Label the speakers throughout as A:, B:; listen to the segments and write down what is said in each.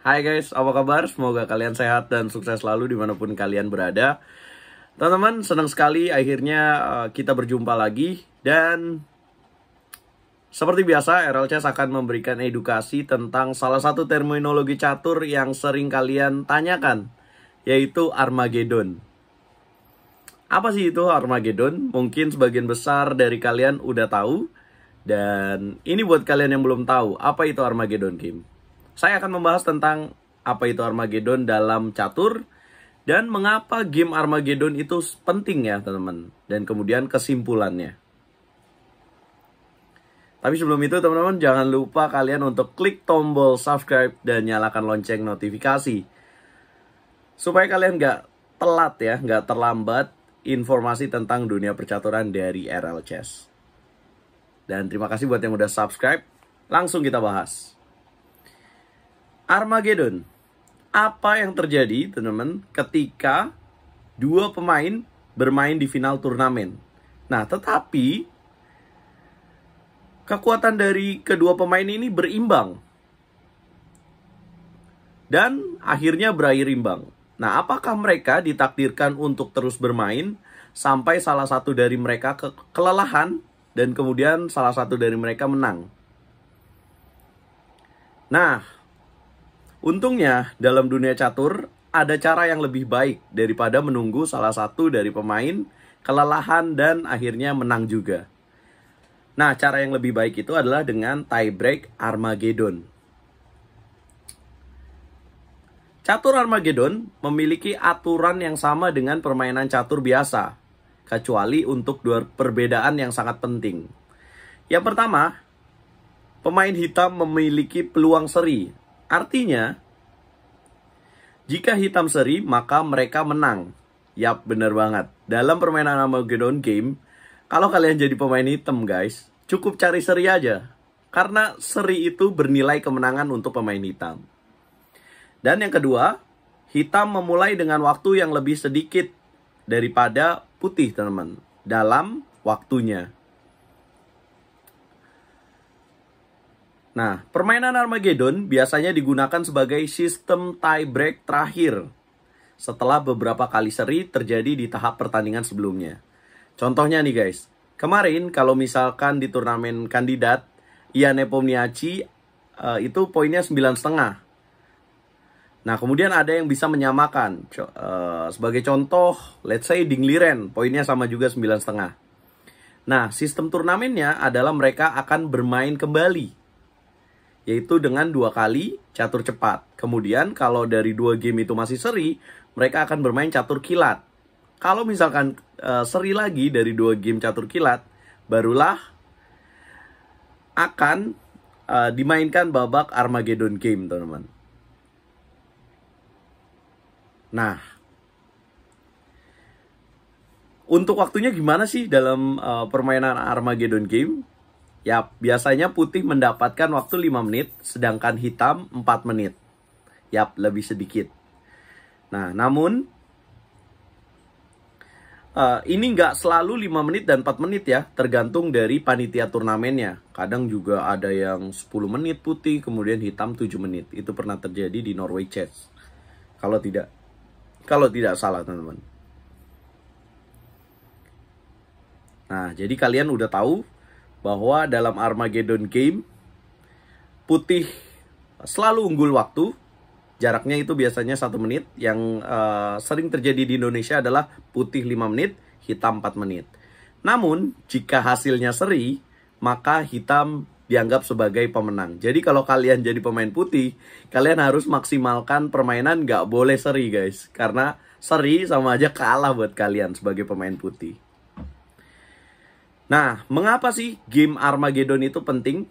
A: Hai guys, apa kabar? Semoga kalian sehat dan sukses selalu dimanapun kalian berada. Teman-teman, senang sekali akhirnya kita berjumpa lagi. Dan seperti biasa, RLCS akan memberikan edukasi tentang salah satu terminologi catur yang sering kalian tanyakan, yaitu Armageddon. Apa sih itu Armageddon? Mungkin sebagian besar dari kalian udah tahu. Dan ini buat kalian yang belum tahu, apa itu Armageddon game? Saya akan membahas tentang apa itu Armageddon dalam catur dan mengapa game Armageddon itu penting ya teman-teman. Dan kemudian kesimpulannya. Tapi sebelum itu teman-teman jangan lupa kalian untuk klik tombol subscribe dan nyalakan lonceng notifikasi. Supaya kalian nggak telat ya, nggak terlambat informasi tentang dunia percaturan dari RLCS. Dan terima kasih buat yang udah subscribe. Langsung kita bahas. Armageddon. Apa yang terjadi, teman-teman, ketika dua pemain bermain di final turnamen? Nah, tetapi kekuatan dari kedua pemain ini berimbang. Dan akhirnya berakhir imbang. Nah, apakah mereka ditakdirkan untuk terus bermain sampai salah satu dari mereka kelelahan dan kemudian salah satu dari mereka menang? Nah, untungnya dalam dunia catur ada cara yang lebih baik daripada menunggu salah satu dari pemain kelelahan dan akhirnya menang juga. Nah, cara yang lebih baik itu adalah dengan tiebreak Armageddon. Catur Armageddon memiliki aturan yang sama dengan permainan catur biasa, kecuali untuk dua perbedaan yang sangat penting. Yang pertama, pemain hitam memiliki peluang seri. Artinya, jika hitam seri, maka mereka menang. Yap, bener banget. Dalam permainan Armageddon game, kalau kalian jadi pemain hitam guys, cukup cari seri aja. Karena seri itu bernilai kemenangan untuk pemain hitam. Dan yang kedua, hitam memulai dengan waktu yang lebih sedikit daripada putih, teman-teman. Dalam waktunya. Nah, permainan Armageddon biasanya digunakan sebagai sistem tiebreak terakhir setelah beberapa kali seri terjadi di tahap pertandingan sebelumnya. Contohnya nih guys, kemarin kalau misalkan di turnamen kandidat, Ian Nepomniachtchi itu poinnya 9,5. Nah, kemudian ada yang bisa menyamakan. Sebagai contoh, let's say Ding Liren, poinnya sama juga 9,5. Nah, sistem turnamennya adalah mereka akan bermain kembali, yaitu dengan 2 kali catur cepat. Kemudian kalau dari 2 game itu masih seri, mereka akan bermain catur kilat. Kalau misalkan seri lagi dari 2 game catur kilat, barulah akan dimainkan babak Armageddon game, teman-teman. Nah, untuk waktunya gimana sih dalam permainan Armageddon game? Ya, biasanya putih mendapatkan waktu 5 menit, sedangkan hitam 4 menit. Yap, lebih sedikit. Nah, namun ini nggak selalu 5 menit dan 4 menit ya, tergantung dari panitia turnamennya. Kadang juga ada yang 10 menit putih, kemudian hitam 7 menit. Itu pernah terjadi di Norway Chess. Kalau tidak salah, teman-teman. Nah, jadi kalian udah tahu bahwa dalam Armageddon game, putih selalu unggul waktu. Jaraknya itu biasanya 1 menit. Yang sering terjadi di Indonesia adalah putih 5 menit, hitam 4 menit. Namun, jika hasilnya seri, maka hitam dianggap sebagai pemenang. Jadi kalau kalian jadi pemain putih, kalian harus maksimalkan permainan, nggak boleh seri guys. Karena seri sama aja kalah buat kalian sebagai pemain putih. Nah, mengapa sih game Armageddon itu penting?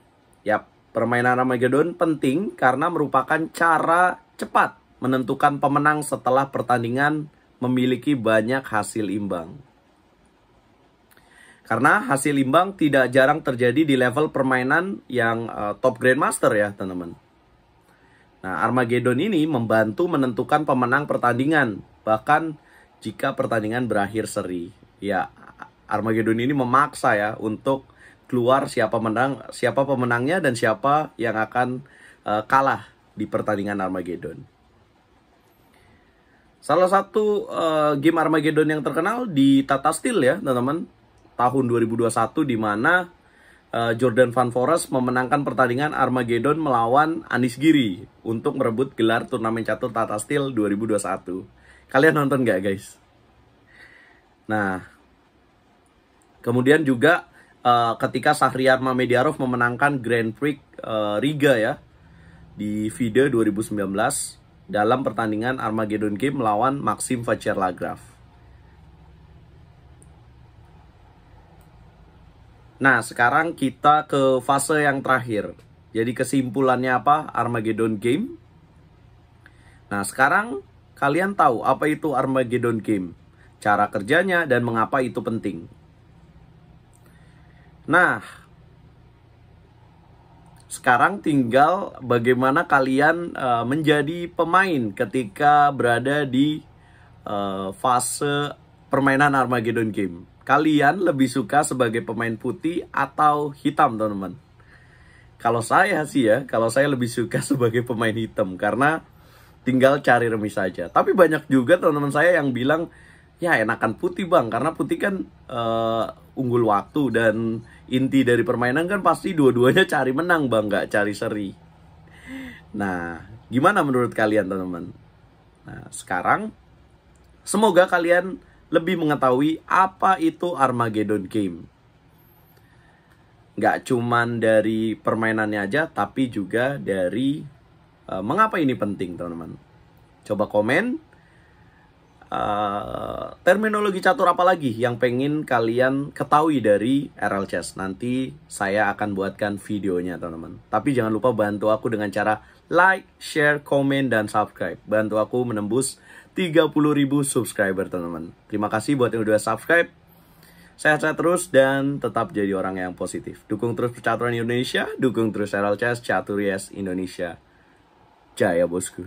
A: Yap, permainan Armageddon penting karena merupakan cara cepat menentukan pemenang setelah pertandingan memiliki banyak hasil imbang. Karena hasil imbang tidak jarang terjadi di level permainan yang top Grandmaster ya, teman-teman. Nah, Armageddon ini membantu menentukan pemenang pertandingan, bahkan jika pertandingan berakhir seri. Ya, Armageddon ini memaksa ya untuk keluar siapa pemenangnya dan siapa yang akan kalah di pertandingan Armageddon. Salah satu game Armageddon yang terkenal di Tata Steel ya teman-teman, tahun 2021, di mana Jordan Van Foreest memenangkan pertandingan Armageddon melawan Anies Giri untuk merebut gelar turnamen catur Tata Steel 2021. Kalian nonton nggak guys? Nah, kemudian juga ketika Shahriar Mamediarov memenangkan Grand Prix Riga ya di FIDE 2019 dalam pertandingan Armageddon Game melawan Maxim Vachier-Lagrave. Nah, sekarang kita ke fase yang terakhir. Jadi kesimpulannya apa? Armageddon Game. Nah, sekarang kalian tahu apa itu Armageddon Game, cara kerjanya, dan mengapa itu penting. Nah, sekarang tinggal bagaimana kalian menjadi pemain ketika berada di fase permainan Armageddon Game. Kalian lebih suka sebagai pemain putih atau hitam, teman-teman? Kalau saya sih ya, kalau saya lebih suka sebagai pemain hitam, karena tinggal cari remis saja. Tapi banyak juga teman-teman saya yang bilang, ya enakan putih bang, karena putih kan unggul waktu, dan inti dari permainan kan pasti dua-duanya cari menang bang, nggak cari seri. Nah, gimana menurut kalian teman-teman? Nah, sekarang semoga kalian lebih mengetahui apa itu Armageddon Game. Nggak cuman dari permainannya aja, tapi juga dari mengapa ini penting, teman-teman. Coba komen terminologi catur apa lagi yang pengen kalian ketahui dari RL Chess. Nanti saya akan buatkan videonya, teman-teman. Tapi jangan lupa bantu aku dengan cara like, share, komen, dan subscribe. Bantu aku menembus 30.000 subscriber, teman-teman. Terima kasih buat yang udah subscribe. Sehat-sehat terus dan tetap jadi orang yang positif. Dukung terus percaturan Indonesia, dukung terus RL Chess, Catur Yes Indonesia. Jaya bosku.